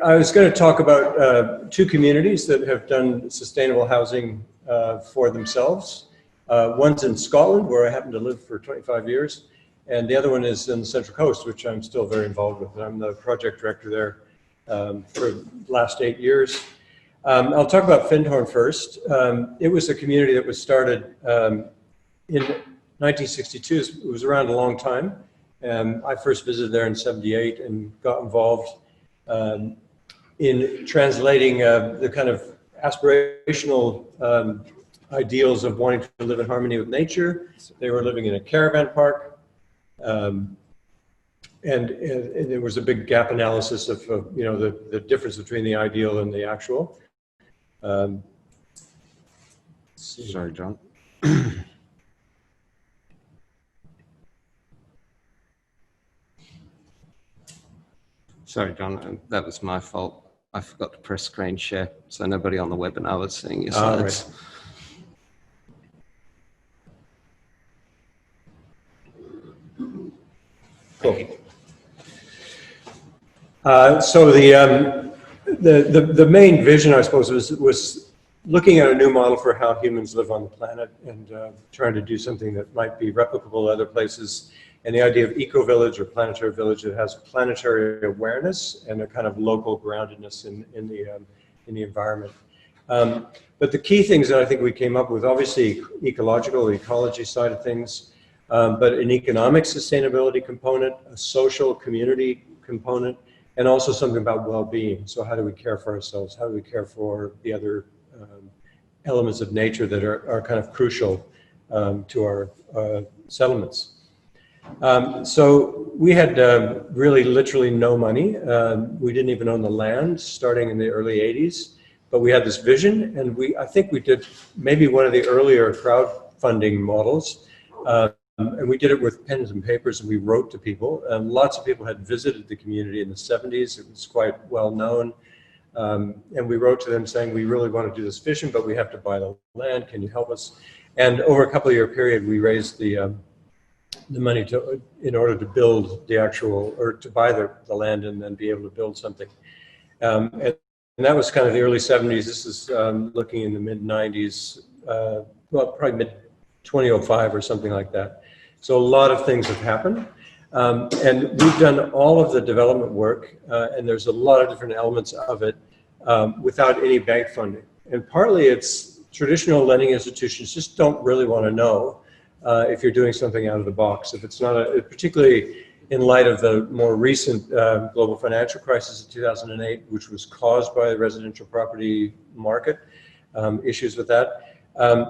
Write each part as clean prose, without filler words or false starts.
I was going to talk about two communities that have done sustainable housing for themselves. One's in Scotland, where I happen to live for 25 years, and the other one is in the Central Coast, which I'm still very involved with. I'm the project director there for the last 8 years. I'll talk about Findhorn first. It was a community that was started in 1962. It was around a long time. I first visited there in '78 and got involved in translating the kind of aspirational ideals of wanting to live in harmony with nature. They were living in a caravan park, and there was a big gap analysis of you know, the difference between the ideal and the actual. Sorry, John. Sorry, John, that was my fault. I forgot to press screen share, so nobody on the webinar was seeing your slides. Right. Cool. So the main vision, I suppose, was looking at a new model for how humans live on the planet and trying to do something that might be replicable other places. And the idea of eco-village or planetary village that has planetary awareness and a kind of local groundedness in the environment. But the key things that I think we came up with, obviously ecological, the ecology side of things, but an economic sustainability component, a social community component, and also something about well-being. So how do we care for ourselves? How do we care for the other elements of nature that are kind of crucial to our settlements? So we had really literally no money. We didn't even own the land starting in the early 80s, but we had this vision, and I think we did maybe one of the earlier crowdfunding models. And we did it with pens and papers, and we wrote to people. Lots of people had visited the community in the 70s. It was quite well known. And we wrote to them saying, we really want to do this vision, but we have to buy the land. Can you help us? And over a couple of year period, we raised the money in order to build the actual, or to buy the land and then be able to build something. And that was kind of the early 70s. This is looking in the mid 90s, well, probably mid 2005 or something like that. So a lot of things have happened. And we've done all of the development work, and there's a lot of different elements of it without any bank funding. And partly it's traditional lending institutions just don't really want to know if you're doing something out of the box. If it's not particularly in light of the more recent global financial crisis of 2008, which was caused by the residential property market, issues with that,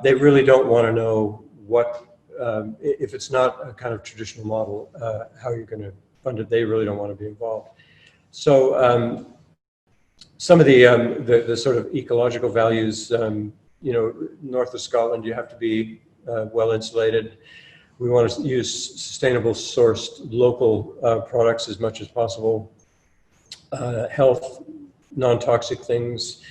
they really don't want to know what, if it's not a kind of traditional model, how you're going to fund it. They really don't want to be involved. So some of the sort of ecological values, you know, north of Scotland, you have to be well insulated. We want to use sustainable sourced local products as much as possible. Health, non-toxic things.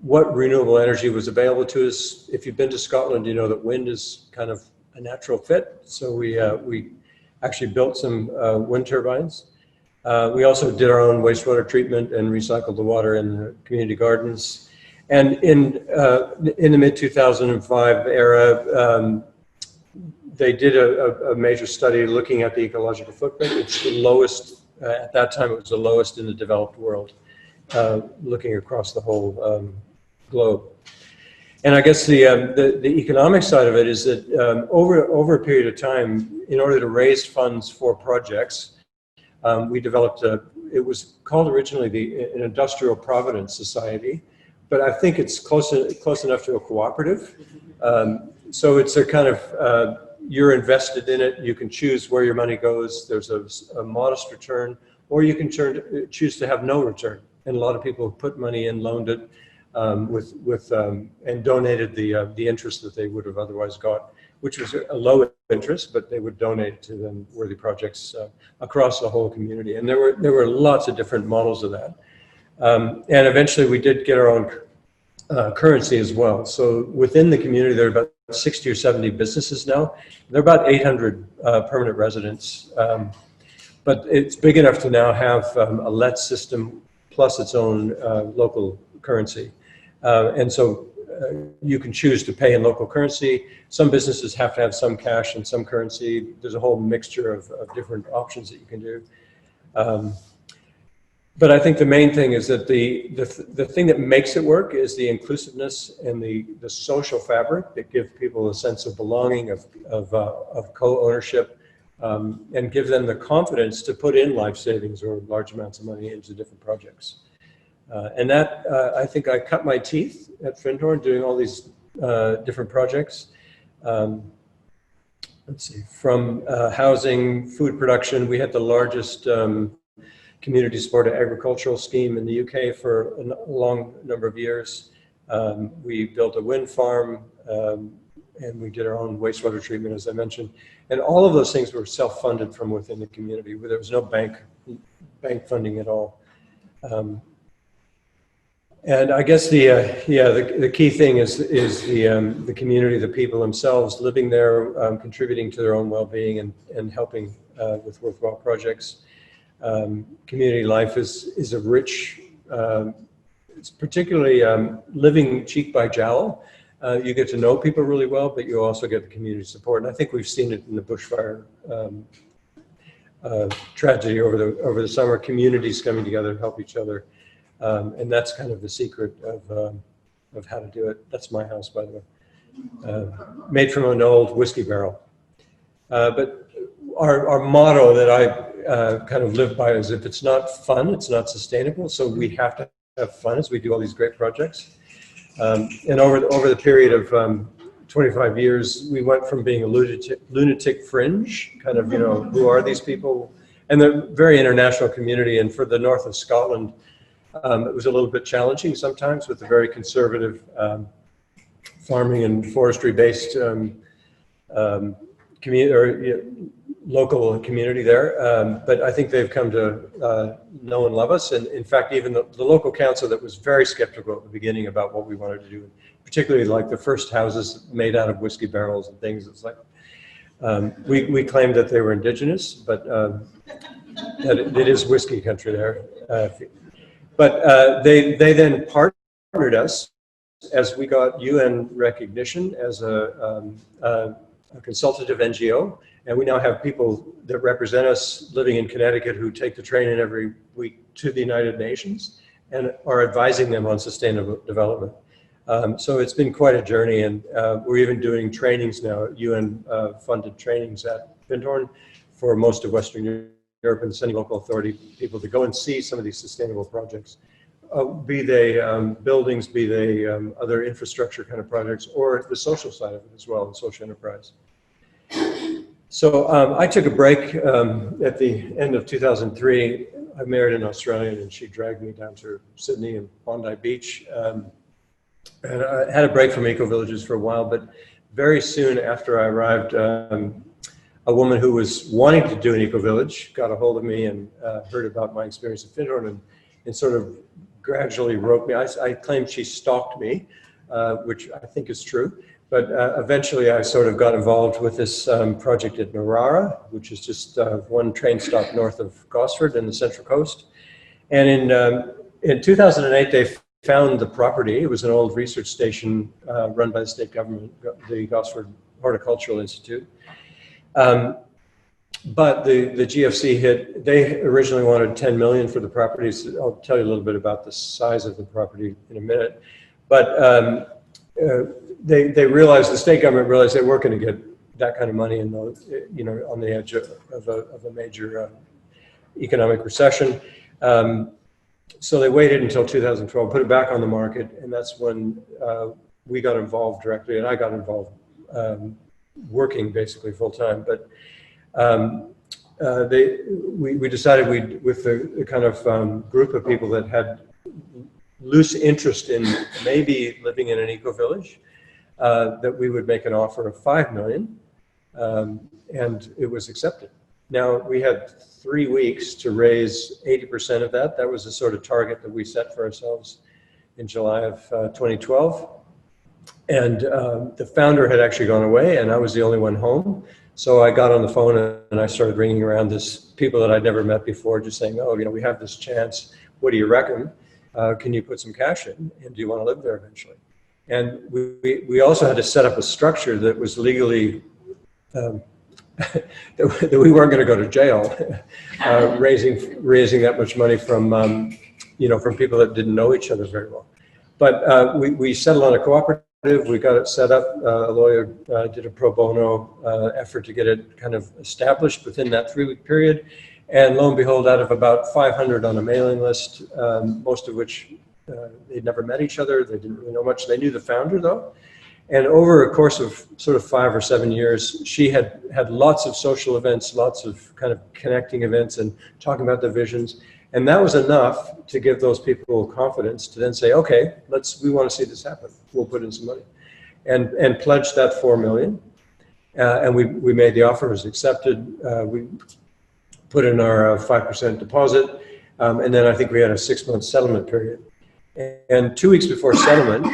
What renewable energy was available to us. If you've been to Scotland, you know that wind is kind of a natural fit. So we actually built some wind turbines. We also did our own wastewater treatment and recycled the water in the community gardens. And in the mid 2005 era, they did a major study looking at the ecological footprint. It's the lowest, at that time it was the lowest in the developed world, looking across the whole globe. And I guess the economic side of it is that over a period of time, in order to raise funds for projects, we developed it was called originally an Industrial Providence Society, but I think it's close enough to a cooperative. So it's a kind of, you're invested in it, you can choose where your money goes, there's a modest return, or you can choose to have no return. And a lot of people put money in, loaned it, and donated the interest that they would have otherwise got, which was a low interest, but they would donate to them worthy projects across the whole community. And there were lots of different models of that. And eventually we did get our own currency as well. So within the community, there are about 60 or 70 businesses now. There are about 800 permanent residents. But it's big enough to now have a let system. plus its own local currency. And so you can choose to pay in local currency. Some businesses have to have some cash and some currency. There's a whole mixture of different options that you can do. But I think the main thing is that the thing that makes it work is the inclusiveness and the social fabric that give people a sense of belonging, of co-ownership, and give them the confidence to put in life savings or large amounts of money into different projects. And that, I think I cut my teeth at Findhorn doing all these different projects. Let's see, from housing, food production. We had the largest community supported agricultural scheme in the UK for a long number of years. We built a wind farm, and we did our own wastewater treatment, as I mentioned. And all of those things were self-funded from within the community, where there was no bank funding at all. And I guess the key thing is the community, the people themselves living there, contributing to their own well-being and helping with worthwhile projects. Community life is a rich, it's particularly living cheek by jowl. You get to know people really well, but you also get the community support. And I think we've seen it in the bushfire tragedy over the summer, communities coming together to help each other. And that's kind of the secret of how to do it. That's my house, by the way, made from an old whiskey barrel. But our motto that I kind of live by is, if it's not fun, it's not sustainable. So we have to have fun as we do all these great projects. And over the period of 25 years, we went from being a lunatic fringe, kind of, who are these people? And the very international community. And for the north of Scotland, it was a little bit challenging sometimes with the very conservative farming and forestry-based local community there. But I think they've come to know and love us. And in fact, even the local council that was very skeptical at the beginning about what we wanted to do, particularly like the first houses made out of whiskey barrels and things, it's like, we claimed that they were indigenous, but that it is whiskey country there. But they then partnered us as we got UN recognition as a consultative NGO. And we now have people that represent us living in Connecticut who take the train in every week to the United Nations and are advising them on sustainable development. So it's been quite a journey, and we're even doing trainings now, UN funded trainings at Findhorn for most of Western Europe, and sending local authority people to go and see some of these sustainable projects, be they buildings, be they other infrastructure kind of projects, or the social side of it as well, the social enterprise. So I took a break at the end of 2003. I married an Australian, and she dragged me down to Sydney and Bondi Beach. And I had a break from eco-villages for a while, but very soon after I arrived, a woman who was wanting to do an eco-village got a hold of me and heard about my experience at Findhorn and sort of gradually wrote me. I claim she stalked me, which I think is true. But eventually I sort of got involved with this project at Narara, which is just one train stop north of Gosford in the Central Coast. And in 2008, they found the property. It was an old research station run by the state government, the Gosford Horticultural Institute. But the GFC hit. They originally wanted 10 million for the properties. I'll tell you a little bit about the size of the property in a minute. But they realized, the state government realized they weren't going to get that kind of money in the, on the edge of a major economic recession. So they waited until 2012, put it back on the market, and that's when we got involved directly, and I got involved working basically full time. But we decided with the kind of group of people that had loose interest in maybe living in an eco-village, that we would make an offer of 5 million, and it was accepted. Now, we had 3 weeks to raise 80% of that. That was the sort of target that we set for ourselves in July of 2012. And the founder had actually gone away, and I was the only one home. So I got on the phone and I started ringing around people that I'd never met before, just saying, oh, we have this chance. what do you reckon? Can you put some cash in? And do you want to live there eventually? And we also had to set up a structure that was legally, that we weren't going to go to jail, raising that much money from, you know, from people that didn't know each other very well. But we settled on a cooperative. We got it set up. A lawyer did a pro bono effort to get it kind of established within that 3-week period. And lo and behold, out of about 500 on a mailing list, most of which they'd never met each other, they didn't really know much. They knew the founder though. And over a course of sort of 5 or 7 years, she had lots of social events, lots of kind of connecting events and talking about the visions. And that was enough to give those people confidence to then say, okay, we want to see this happen. We'll put in some money. And pledged that 4 million. And we made the offer, it was accepted. We put in our 5% deposit. And then I think we had a 6-month settlement period. And 2 weeks before settlement,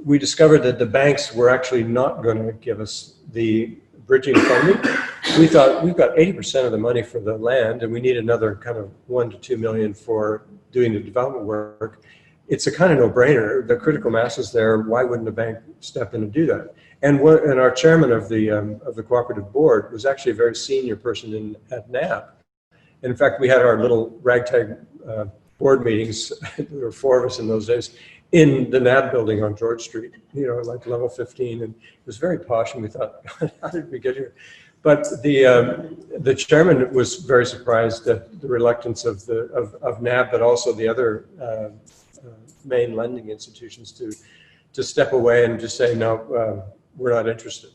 we discovered that the banks were actually not going to give us the bridging funding. We thought we've got 80% of the money for the land and we need another kind of 1 to 2 million for doing the development work. It's a kind of no-brainer. The critical mass is there. Why wouldn't a bank step in and do that? And our chairman of the cooperative board was actually a very senior person at NAB. And in fact, we had our little ragtag board meetings. There were 4 of us in those days in the NAB building on George Street, you know, like level 15. And it was very posh. And we thought, how did we get here? But the chairman was very surprised at the reluctance of NAB, but also the other main lending institutions to step away and just say, no, we're not interested.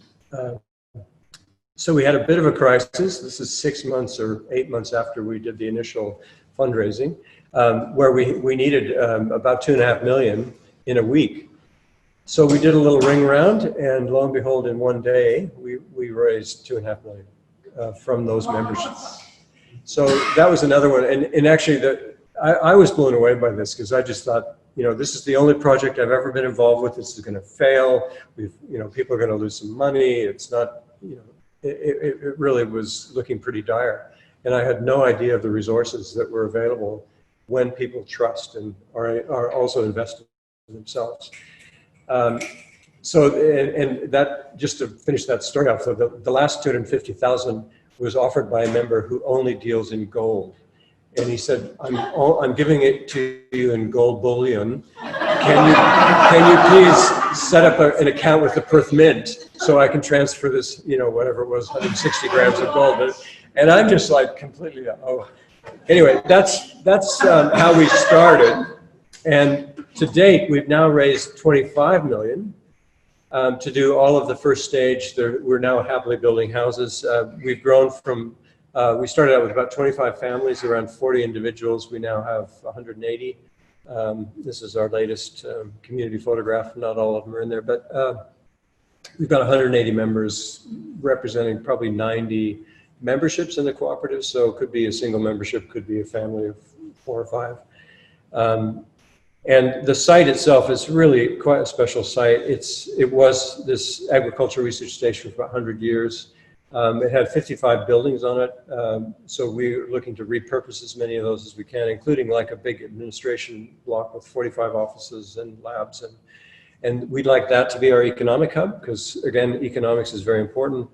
So we had a bit of a crisis. This is 6 months or 8 months after we did the initial fundraising, where we needed about 2.5 million in a week. So we did a little ring round, and lo and behold, in one day, we raised 2.5 million from those memberships. So that was another one. And actually, I was blown away by this because I just thought, you know, this is the only project I've ever been involved with. This is going to fail. You know, people are going to lose some money. It's not, you know, it really was looking pretty dire. And I had no idea of the resources that were available when people trust and are also invested in themselves. So that, just to finish that story off, so the last 250,000 was offered by a member who only deals in gold. And he said, I'm giving it to you in gold bullion. Can you please set up an account with the Perth Mint so I can transfer this, you know, whatever it was, 160 grams of gold. And I'm just like completely, oh. Anyway, that's how we started. And to date, we've now raised 25 million to do all of the first stage. We're now happily building houses. We've grown from, we started out with about 25 families, around 40 individuals. We now have 180. This is our latest community photograph. Not all of them are in there, but we've got 180 members representing probably 90 memberships in the cooperative. So it could be a single membership, could be a family of 4 or 5. And the site itself is really quite a special site. It was this agricultural research station for 100 years. It had 55 buildings on it. So we're looking to repurpose as many of those as we can, including like a big administration block with 45 offices and labs. And we'd like that to be our economic hub, because again, economics is very important.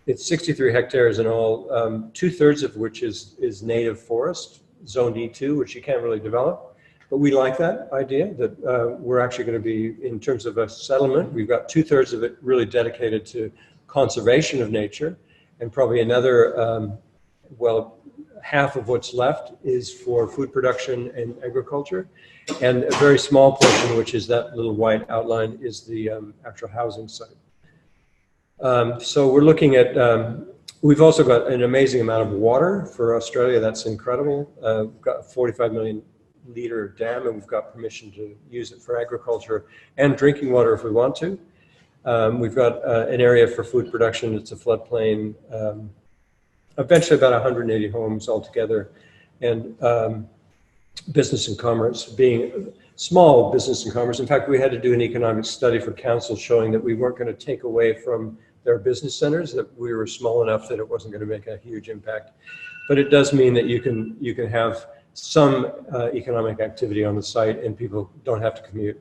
It's 63 hectares in all, 2/3 of which is native forest, zone E2, which you can't really develop. But we like that idea that we're actually going to be, in terms of a settlement, we've got 2/3 of it really dedicated to conservation of nature, and probably another, well, half of what's left is for food production and agriculture. And a very small portion, which is that little white outline, is the actual housing site. So we're looking at, we've also got an amazing amount of water for Australia. That's incredible. We've got a 45 million liter dam, and we've got permission to use it for agriculture and drinking water if we want to. We've got an area for food production. It's a floodplain. Eventually about 180 homes altogether, and business and commerce, being small business and commerce. In fact, we had to do an economic study for council showing that we weren't going to take away from There are business centers that we were small enough that it wasn't going to make a huge impact. But it does mean that you can have some economic activity on the site and people don't have to commute.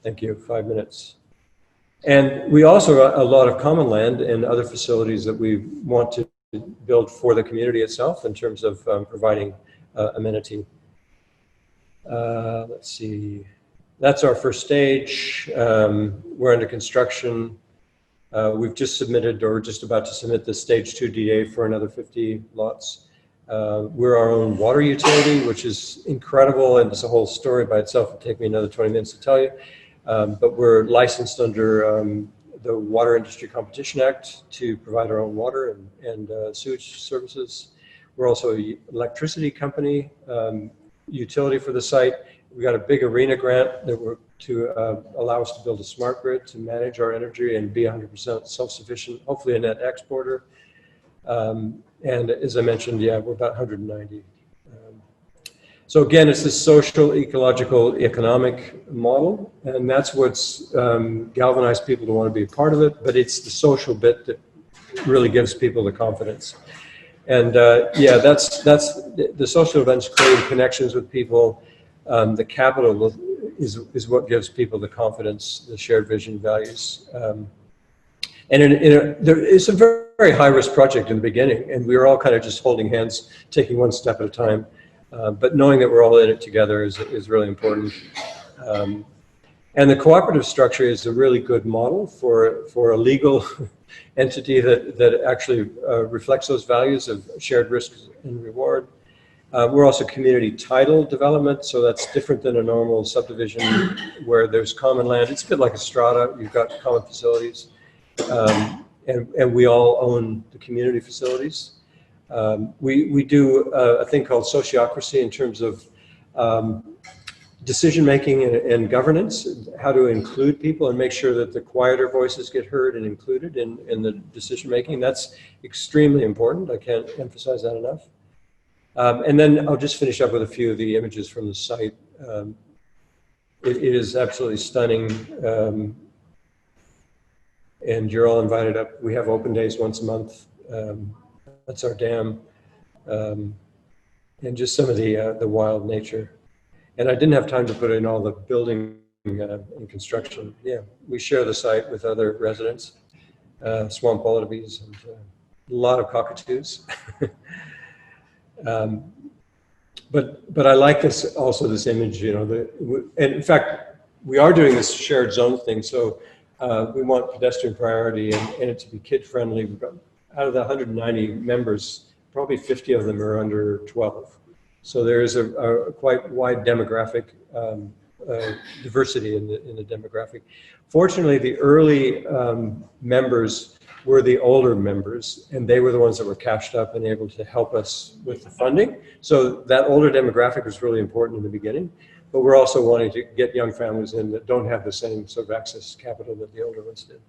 Thank you, 5 minutes. And we also have a lot of common land and other facilities that we want to build for the community itself in terms of providing amenity. Let's see, that's our first stage. We're under construction. We've just submitted, or just about to submit, the stage 2 DA for another 50 lots. We're our own water utility, which is incredible, and it's a whole story by itself. It'll take me another 20 minutes to tell you. But we're licensed under the Water Industry Competition Act to provide our own water and sewage services. We're also an electricity company, utility for the site. We got a big arena grant that we're to allow us to build a smart grid to manage our energy and be 100% self-sufficient, hopefully a net exporter. And as I mentioned, yeah, we're about 190. So again, it's this social, ecological, economic model, and that's what's galvanized people to want to be a part of it, but it's the social bit that really gives people the confidence. And yeah, that's the social events, creating connections with people. The capital is what gives people the confidence, the shared vision, values. And it's a very, very high-risk project in the beginning, and we were all kind of just holding hands, taking one step at a time. But knowing that we're all in it together is really important. And the cooperative structure is a really good model for a legal entity that actually reflects those values of shared risk and reward. We're also community title development, so that's different than a normal subdivision where there's common land. It's a bit like a strata. You've got common facilities, and we all own the community facilities. We do a thing called sociocracy in terms of decision-making and governance, how to include people and make sure that the quieter voices get heard and included in the decision-making. That's extremely important. I can't emphasize that enough. And then I'll just finish up with a few of the images from the site. It is absolutely stunning. And you're all invited up. We have open days once a month. That's our dam, and just some of the wild nature. And I didn't have time to put in all the building and construction. Yeah, we share the site with other residents, swamp wallabies, and a lot of cockatoos. But I like this also, this image, you know. And in fact, we are doing this shared zone thing. So we want pedestrian priority and it to be kid friendly. We've got, out of the 190 members, probably 50 of them are under 12. So there is a quite wide demographic diversity in the demographic. Fortunately, the early members were the older members, and they were the ones that were cashed up and able to help us with the funding. So that older demographic was really important in the beginning, but we're also wanting to get young families in that don't have the same sort of access to capital that the older ones did.